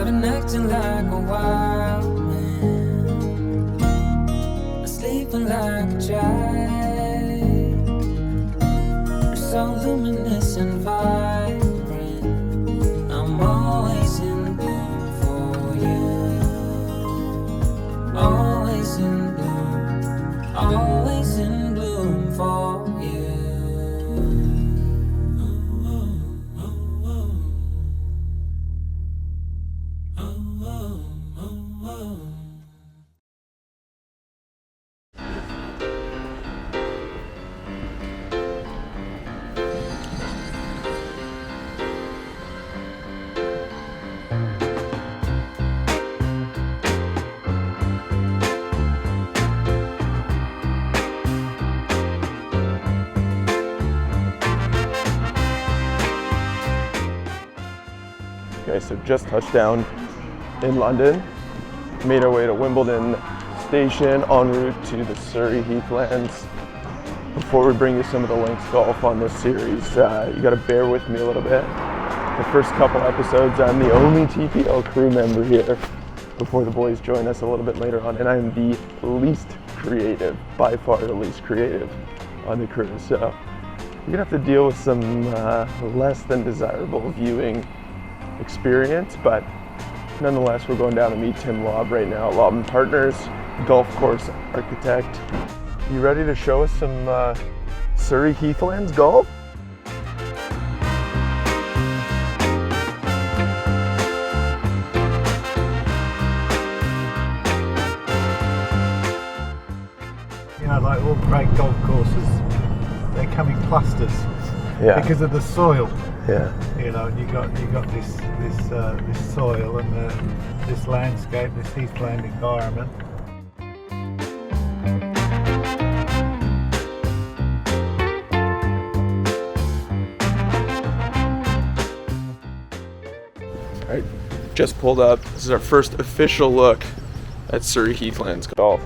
been acting like a wild man, sleeping like a child. You're so luminous and vibrant, I'm always in bloom for you. Always in bloom, always in bloom for you. Okay, so just touched down in London, made our way to Wimbledon Station en route to the Surrey heathlands. Before we bring you some of the links golf on this series, you gotta bear with me a little bit. The first couple episodes, I'm the only TPL crew member here before the boys join us a little bit later on, and I'm the least creative, by far the least creative on the crew. So you're gonna have to deal with some less than desirable viewing experience, but nonetheless, we're going down to meet Tim Lobb right now, Lobb Partners, golf course architect. You ready to show us some Surrey heathlands golf? You know, like all great golf courses, they come in clusters because of the soil. Yeah. You know, you got this soil and this landscape, this heathland environment. All right, just pulled up. This is our first official look at Surrey heathlands golf.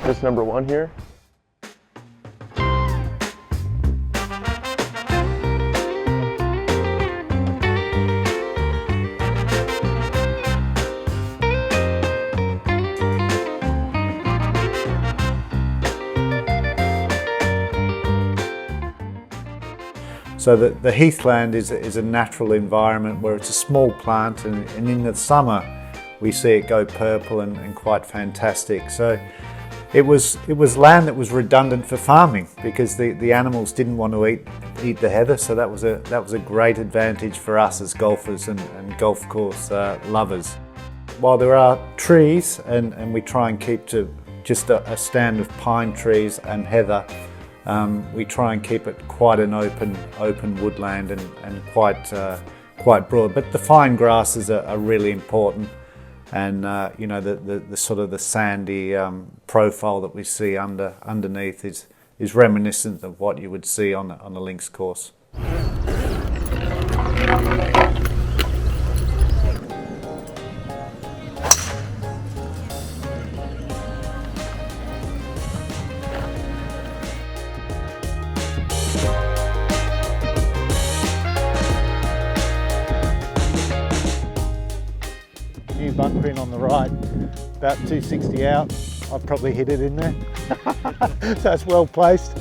This number one here. So the heathland is a natural environment where it's a small plant, and in the summer we see it go purple and quite fantastic. So it was land that was redundant for farming because the animals didn't want to eat the heather. So that was a great advantage for us as golfers and golf course lovers. While there are trees and we try and keep to just a stand of pine trees and heather, we try and keep it quite an open woodland and quite broad. But the fine grasses are really important, and you know, the sort of the sandy profile that we see underneath is reminiscent of what you would see on a links course. New bunker in on the right, about 260 out. I've probably hit it in there. So it's well placed.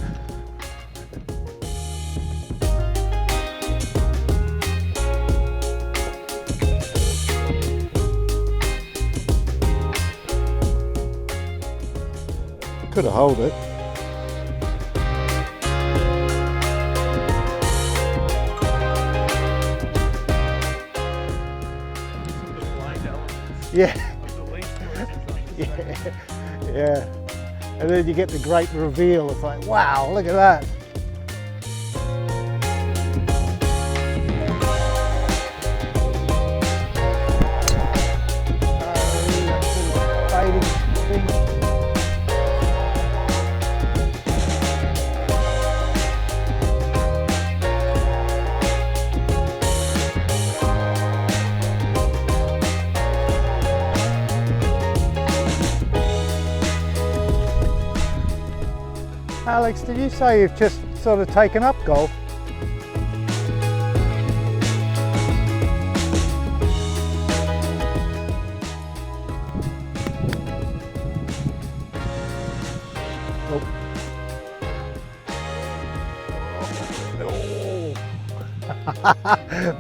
Could have holed it. Yeah. Yeah. And then you get the great reveal. It's like, wow, look at that. Alex, did you say you've just sort of taken up golf?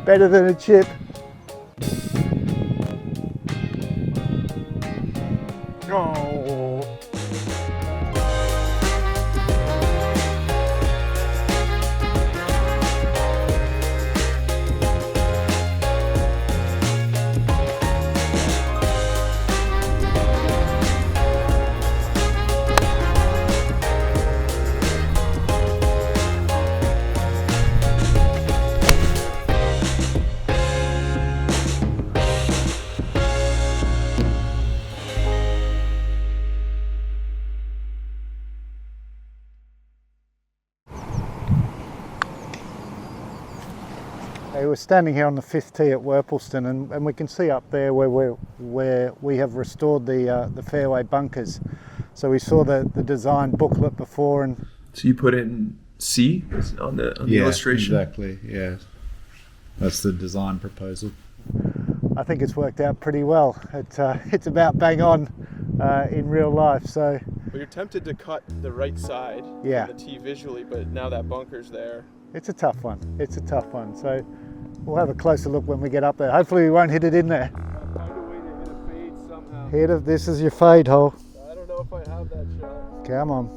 Better than a chip. Oh. We're standing here on the 5th tee at Worplesdon, and we can see up there where we have restored the fairway bunkers. So we saw the design booklet before, and So you put in C on the illustration? Exactly, yeah. That's the design proposal. I think it's worked out pretty well. It's about bang on in real life. So Well, you're tempted to cut the right side of the tee visually, but now that bunker's there. it's a tough one. It's a tough one. So we'll have a closer look when we get up there. Hopefully we won't hit it in there. Find a way to hit a fade somehow. This is your fade hole. I don't know if I have that shot. Come on.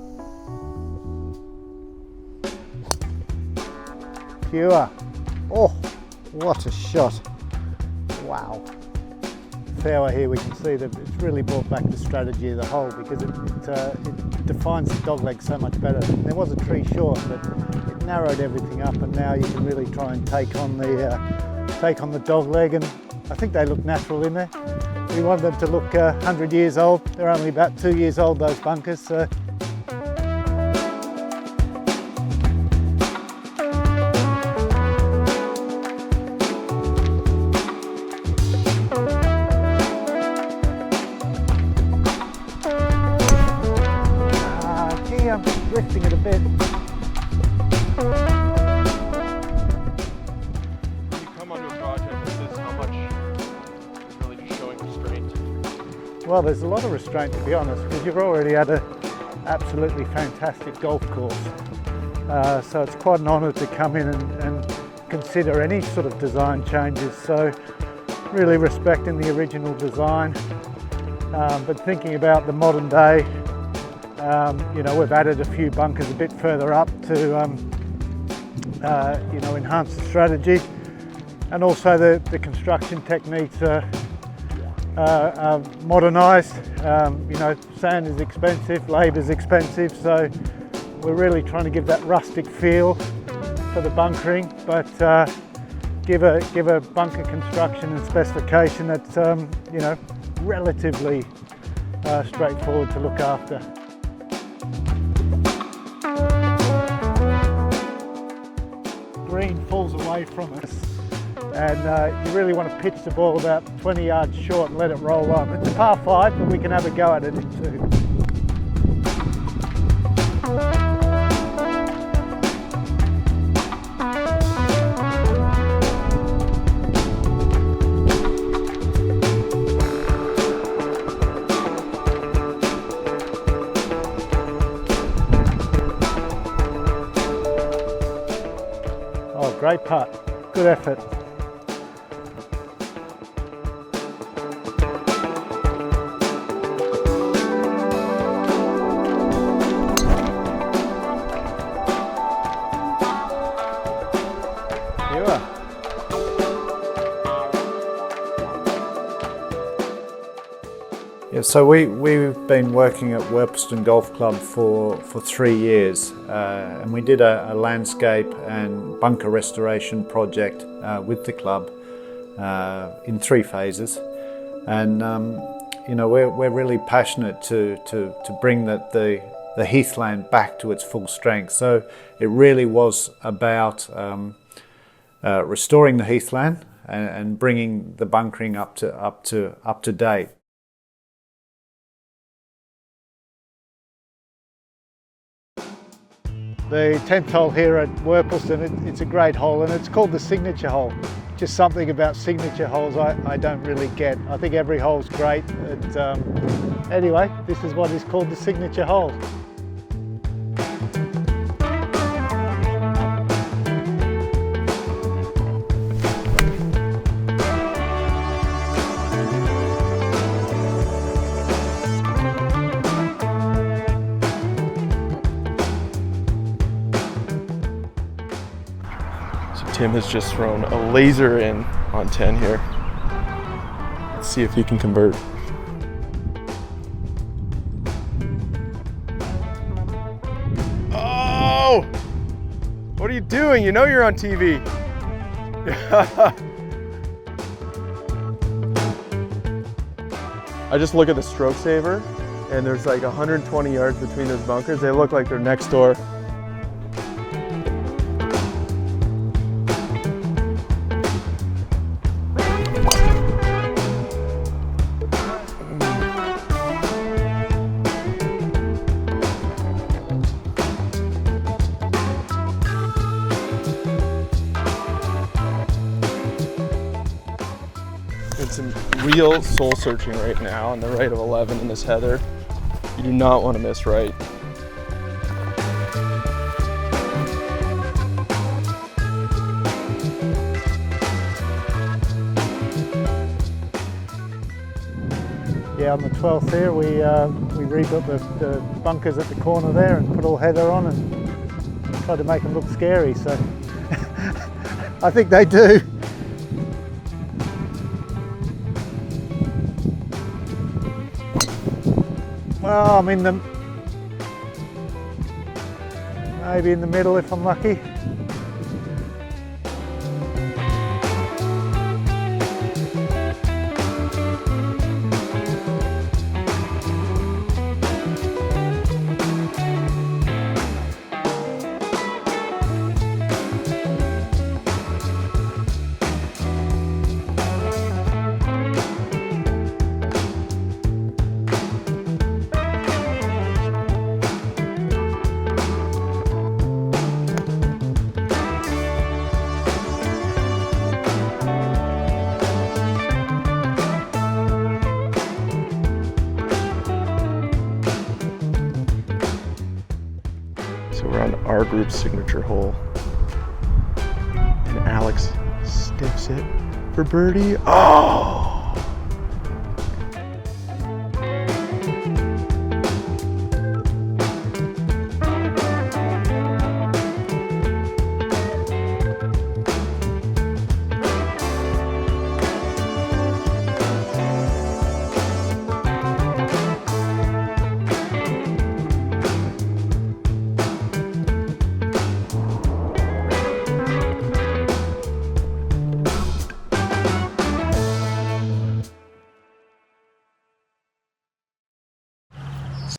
Pure. Oh, what a shot. Wow. Fairway here, we can see that it's really brought back the strategy of the hole, because it defines the dogleg so much better. There was a tree short, but it narrowed everything up, and now you can really try and take on the dogleg, and I think they look natural in there. We want them to look 100 years old. They're only about 2 years old, those bunkers. So. I'm drifting it a bit. When you come onto a project like this, how much is really just showing restraint? Well, there's a lot of restraint, to be honest, because you've already had an absolutely fantastic golf course. So it's quite an honour to come in and consider any sort of design changes. So really respecting the original design, but thinking about the modern day. We've added a few bunkers a bit further up to enhance the strategy, and also the construction techniques are modernised. Sand is expensive, labour is expensive, so we're really trying to give that rustic feel for the bunkering, but give a bunker construction and specification that's relatively straightforward to look after. Green falls away from us, and you really want to pitch the ball about 20 yards short and let it roll on. It's a par 5, but we can have a go at it in 2. Oh, great putt. Good effort. Here we are. Yeah, so we've been working at Worplesdon Golf Club for 3 years, and we did a landscape and bunker restoration project with the club in 3 phases, and we're really passionate to bring the heathland back to its full strength. So it really was about restoring the heathland and bringing the bunkering up to date. The 10th hole here at Worplesdon, it's a great hole, and it's called the signature hole. Just something about signature holes I don't really get. I think every hole's great. Anyway, this is what is called the signature hole. Tim has just thrown a laser in on 10 here. Let's see if he can convert. Oh! What are you doing? You know you're on TV. I just look at the stroke saver, and there's like 120 yards between those bunkers. They look like they're next door. It's some real soul searching right now on the right of 11 in this heather. You do not want to miss right. Yeah, on the 12th there, we rebuilt the bunkers at the corner there and put all heather on and tried to make them look scary. So I think they do. Well, I'm in the, maybe in the middle if I'm lucky. So we're on our group's signature hole. And Alex stiffs it for birdie. Oh!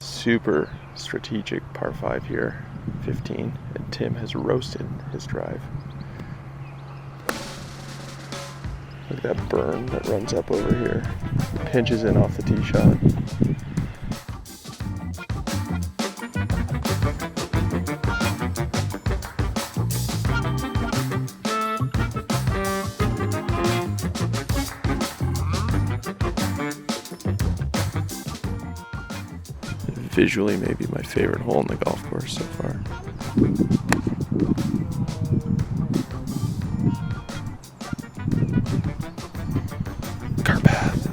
Super strategic par 5 here, 15, and Tim has roasted his drive. Look at that burn that runs up over here. Pinches in off the tee shot. Visually, maybe my favorite hole in the golf course so far. Car path.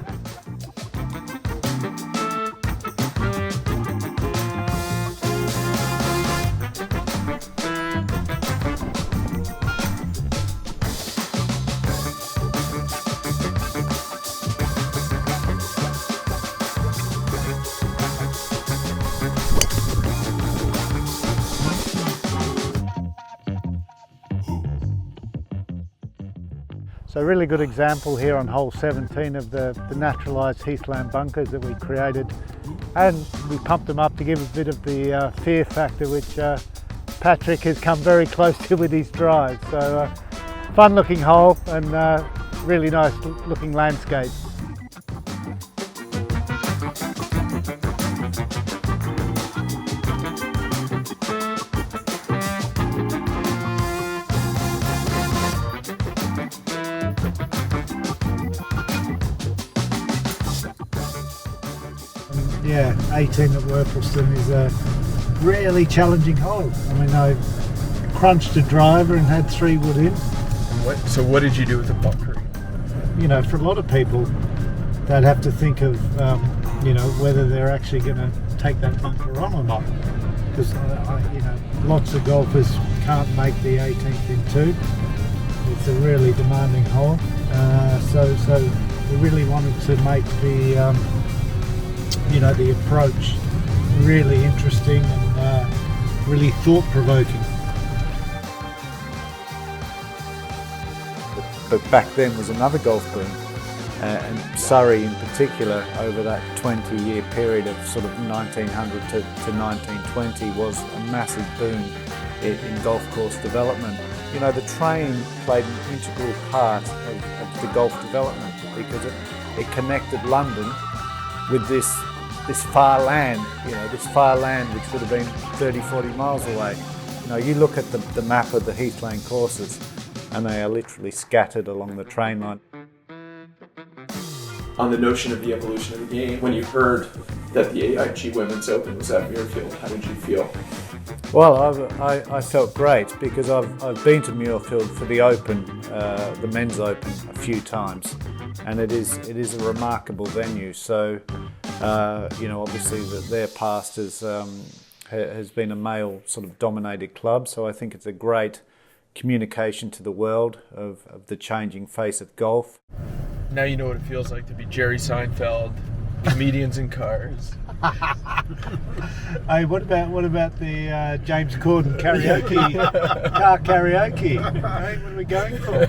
So a really good example here on hole 17 of the naturalised heathland bunkers that we created, and we pumped them up to give a bit of the fear factor, which Patrick has come very close to with his drive. So fun looking hole and really nice looking landscape. Yeah, 18 at Worplesdon is a really challenging hole. I mean, I crunched a driver and had 3 wood in. So what did you do with the bunkering? You know, for a lot of people, they'd have to think of, you know, whether they're actually going to take that bunker on or not. Because, you know, lots of golfers can't make the 18th in 2. It's a really demanding hole. So we really wanted to make the the approach really interesting and really thought-provoking. But back then was another golf boom, and Surrey in particular, over that 20-year period of sort of 1900 to 1920, was a massive boom in golf course development. You know, the train played an integral part of the golf development because it connected London with this far land, this far land which would have been 30, 40 miles away. You know, you look at the map of the heathland courses and they are literally scattered along the train line. On the notion of the evolution of the game, when you heard that the AIG Women's Open was at Muirfield, how did you feel? Well, I felt great because I've been to Muirfield for the Open, the Men's Open, a few times, and it is a remarkable venue. So, obviously their past has been a male sort of dominated club. So I think it's a great communication to the world of the changing face of golf. Now you know what it feels like to be Jerry Seinfeld, comedians in cars. Hey, what about the James Corden karaoke, car karaoke? Hey, what are we going for?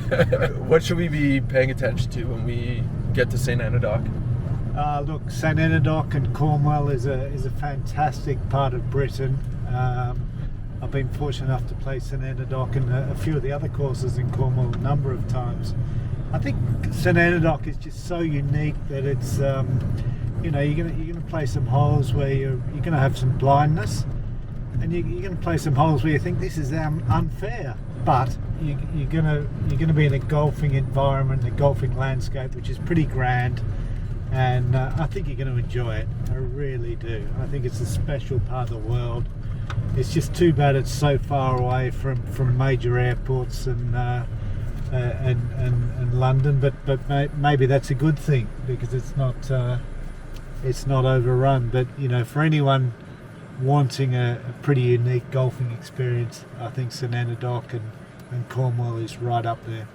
What should we be paying attention to when we get to St Enodoc? Look, St Enodoc and Cornwall is a fantastic part of Britain. I've been fortunate enough to play St Enodoc and a few of the other courses in Cornwall a number of times. I think St Enodoc is just so unique that it's you're gonna play some holes where you're gonna have some blindness, and you're gonna play some holes where you think this is unfair, but you're gonna be in a golfing environment, a golfing landscape which is pretty grand, and I think you're going to enjoy it. I really do. I think it's a special part of the world. It's just too bad it's so far away from major airports and London, but maybe that's a good thing because it's not overrun. But for anyone wanting a pretty unique golfing experience, I think St Enodoc and Cornwall is right up there.